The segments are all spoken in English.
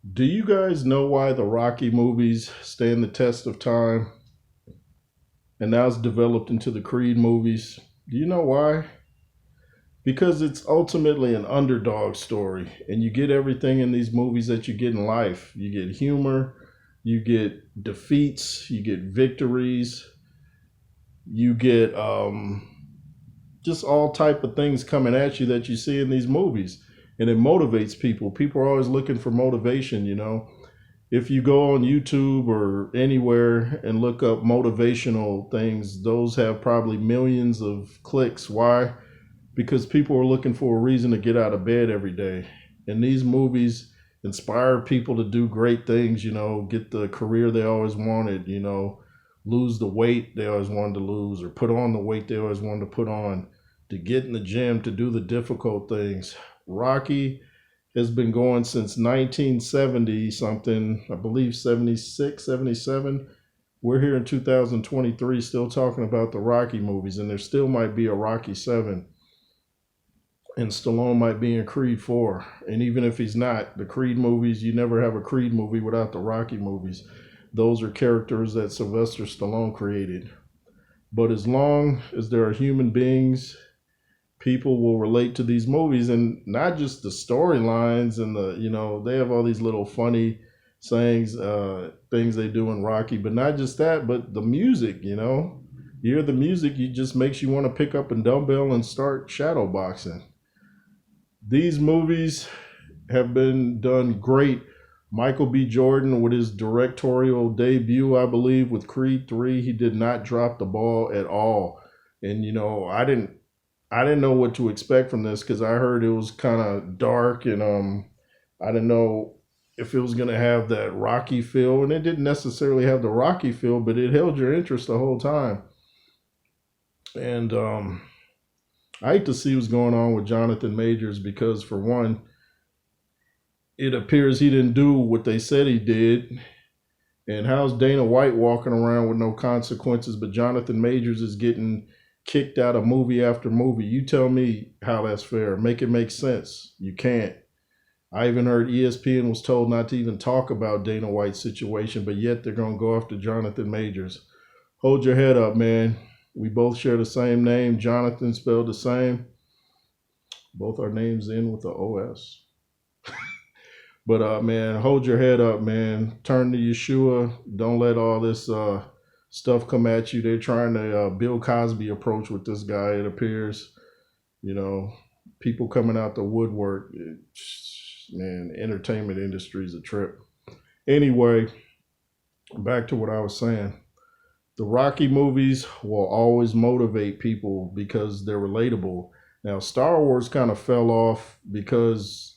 Do you guys know why the Rocky movies stand the test of time and now it's developed into the Creed movies? Do you know why? Because it's ultimately an underdog story, and you get everything in these movies that you get in life. You get humor, you get defeats, you get victories, you get just all type of things coming at you that you see in these movies, and it motivates people. People are always looking for motivation. If you go on YouTube or anywhere and look up motivational things, those have probably millions of clicks. Why? Because people are looking for a reason to get out of bed every day. And these movies inspire people to do great things, get the career they always wanted, lose the weight they always wanted to lose, or put on the weight they always wanted to put on, to get in the gym, to do the difficult things. Rocky has been going since 1970 something, I believe 76, 77. We're here in 2023 still talking about the Rocky movies, and there still might be a Rocky 7, and Stallone might be in Creed 4. And even if he's not, the Creed movies, you never have a Creed movie without the Rocky movies. Those are characters that Sylvester Stallone created. But as long as there are human beings, people will relate to these movies, and not just the storylines and they have all these little funny sayings, things they do in Rocky, but not just that, but the music. You hear the music, it just makes you want to pick up a dumbbell and start shadow boxing. These movies have been done great. Michael B. Jordan, with his directorial debut, I believe, with Creed 3, he did not drop the ball at all. And I didn't know what to expect from this because I heard it was kind of dark, and I didn't know if it was going to have that Rocky feel, and it didn't necessarily have the Rocky feel, but it held your interest the whole time. And I hate to see what's going on with Jonathan Majors because, for one, it appears he didn't do what they said he did. And how's Dana White walking around with no consequences, but Jonathan Majors is getting kicked out of movie after movie? You tell me how that's fair. Make it make sense. You can't. I even heard ESPN was told not to even talk about Dana White's situation, but yet they're going to go after Jonathan Majors. Hold your head up, man. We both share the same name. Jonathan spelled the same. Both our names end with the OS. But man, hold your head up, man. Turn to Yeshua. Don't let all this stuff come at you. They're trying to Bill Cosby approach with this guy. It appears, you know, people coming out the woodwork. Man, entertainment industry is a trip. Anyway, back to what I was saying. The Rocky movies will always motivate people because they're relatable. Now, Star Wars kind of fell off because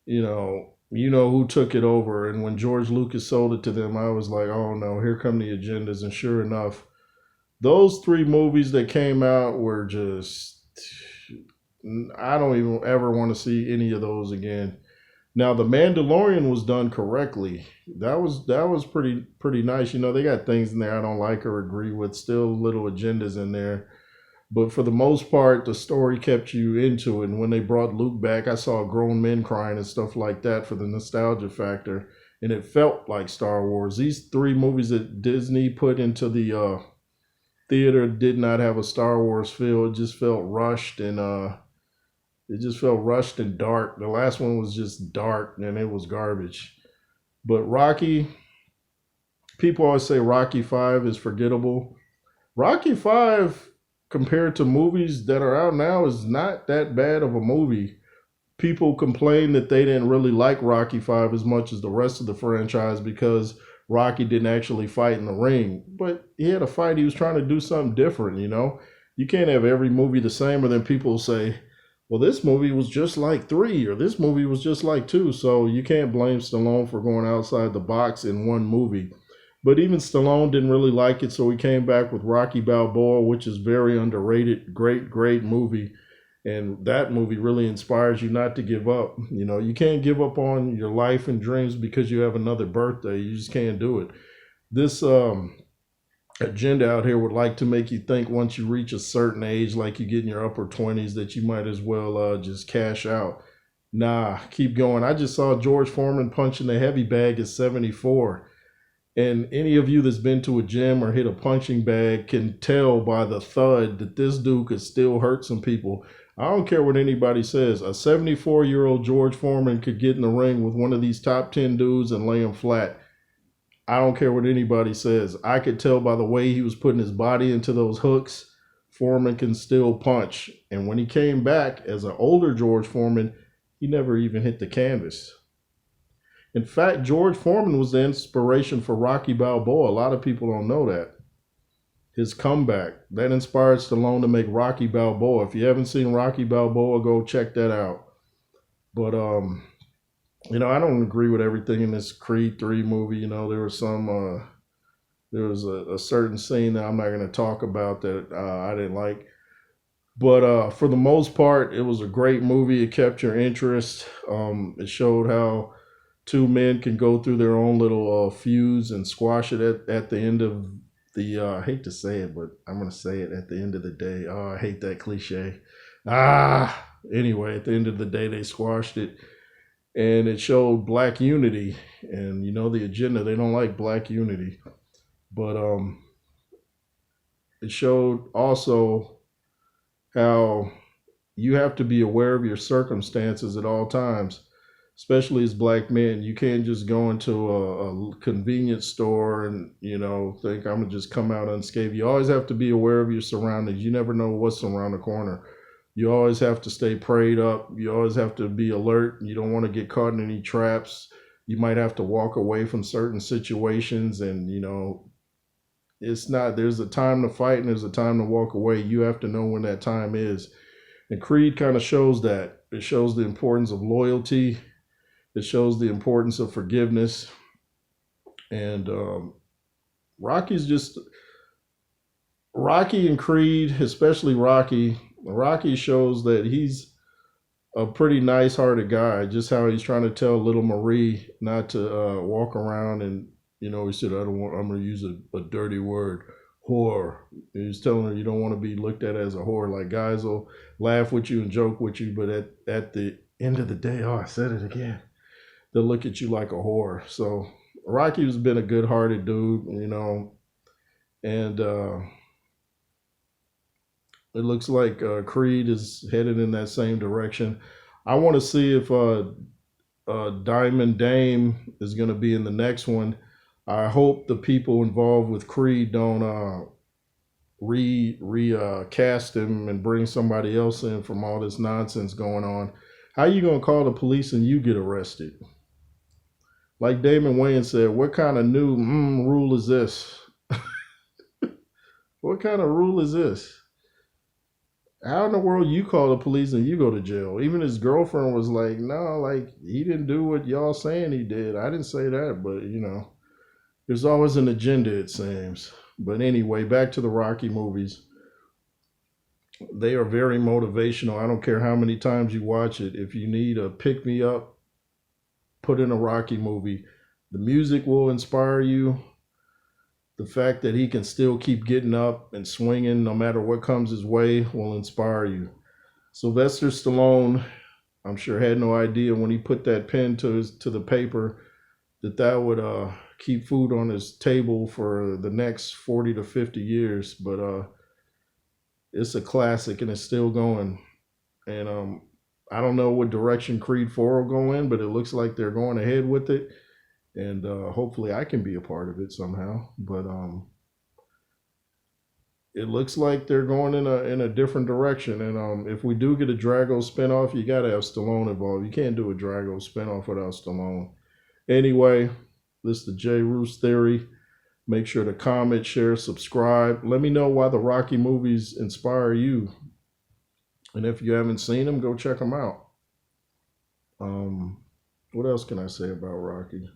you know who took it over, and when George Lucas sold it to them, I was like, oh no, here come the agendas. And sure enough, those three movies that came out were just, I don't even ever want to see any of those again. Now, The Mandalorian was done correctly. That was pretty nice. They got things in there I don't like or agree with, still little agendas in there, but for the most part, the story kept you into it. And when they brought Luke back, I saw grown men crying and stuff like that for the nostalgia factor. And it felt like Star Wars. These three movies that Disney put into the theater did not have a Star Wars feel. It just felt rushed, and dark. The last one was just dark and it was garbage. But Rocky, people always say Rocky 5 is forgettable. Rocky 5, compared to movies that are out now, is not that bad of a movie. People complain that they didn't really like Rocky 5 as much as the rest of the franchise because Rocky didn't actually fight in the ring. But he had a fight. He was trying to do something different. You can't have every movie the same, or then people say, well, this movie was just like 3, or this movie was just like 2. So you can't blame Stallone for going outside the box in one movie. But even Stallone didn't really like it, so he came back with Rocky Balboa, which is very underrated. Great, great movie. And that movie really inspires you not to give up. You can't give up on your life and dreams because you have another birthday. You just can't do it. This agenda out here would like to make you think once you reach a certain age, like you get in your upper 20s, that you might as well just cash out. Nah, keep going. I just saw George Foreman punching the heavy bag at 74. And any of you that's been to a gym or hit a punching bag can tell by the thud that this dude could still hurt some people. I don't care what anybody says. A 74-year-old George Foreman could get in the ring with one of these top 10 dudes and lay him flat. I don't care what anybody says. I could tell by the way he was putting his body into those hooks, Foreman can still punch. And when he came back as an older George Foreman, he never even hit the canvas. In fact, George Foreman was the inspiration for Rocky Balboa. A lot of people don't know that. His comeback, that inspired Stallone to make Rocky Balboa. If you haven't seen Rocky Balboa, go check that out. But I don't agree with everything in this Creed 3 movie. There was a certain scene that I'm not going to talk about that I didn't like. But for the most part, it was a great movie. It kept your interest. It showed how two men can go through their own little feuds and squash it at the end of the, I hate to say it, but I'm going to say it, at the end of the day. Oh, I hate that cliche. Anyway, at the end of the day, they squashed it. And it showed black unity. And the agenda, they don't like black unity. But it showed also how you have to be aware of your circumstances at all times, especially as black men. You can't just go into a convenience store and, think I'm going to just come out unscathed. You always have to be aware of your surroundings. You never know what's around the corner. You always have to stay prayed up. You always have to be alert. You don't want to get caught in any traps. You might have to walk away from certain situations, and, there's a time to fight and there's a time to walk away. You have to know when that time is. And Creed kind of shows that. It shows the importance of loyalty. It shows the importance of forgiveness. And Rocky and Creed, especially Rocky shows that he's a pretty nice-hearted guy, just how he's trying to tell little Marie not to walk around and, he said, I'm going to use a dirty word, whore. He's telling her you don't want to be looked at as a whore. Like, guys will laugh with you and joke with you, but at the end of the day, I said it again, they'll look at you like a whore. So Rocky's been a good-hearted dude, and it looks like Creed is headed in that same direction. I want to see if Diamond Dame is going to be in the next one. I hope the people involved with Creed don't recast him and bring somebody else in from all this nonsense going on. How you going to call the police and you get arrested? Like Damon Wayans said, what kind of new rule is this? What kind of rule is this? How in the world you call the police and you go to jail? Even his girlfriend was like, no, like, he didn't do what y'all saying he did. I didn't say that, but, there's always an agenda, it seems. But anyway, back to the Rocky movies. They are very motivational. I don't care how many times you watch it. If you need a pick-me-up, put in a Rocky movie. The music will inspire you. The fact that he can still keep getting up and swinging no matter what comes his way will inspire you. Sylvester Stallone, I'm sure, had no idea when he put that pen to the paper that would keep food on his table for the next 40 to 50 years. But it's a classic and it's still going. And I don't know what direction Creed 4 will go in, but it looks like they're going ahead with it. And hopefully I can be a part of it somehow. But it looks like they're going in a different direction. And if we do get a Drago spinoff, you got to have Stallone involved. You can't do a Drago spinoff without Stallone. Anyway, this is the J. Roos Theory. Make sure to comment, share, subscribe. Let me know why the Rocky movies inspire you. And if you haven't seen them, go check them out. What else can I say about Rocky?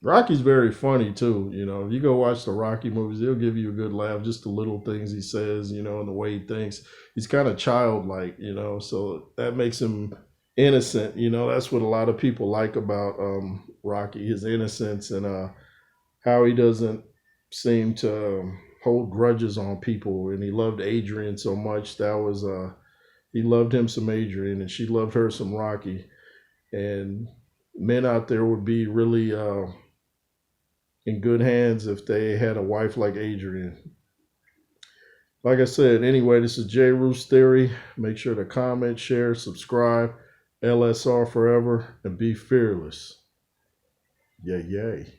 Rocky's very funny too. If you go watch the Rocky movies, he'll give you a good laugh. Just the little things he says, and the way he thinks. He's kind of childlike, so that makes him innocent. That's what a lot of people like about Rocky, his innocence and how he doesn't seem to hold grudges on people. And he loved Adrian so much. That was He loved him some Adrian, and she loved her some Rocky. And men out there would be really in good hands if they had a wife like Adrian. Like I said, anyway, this is J. Roos Theory. Make sure to comment, share, subscribe. LSR forever, and be fearless. Yay, yay.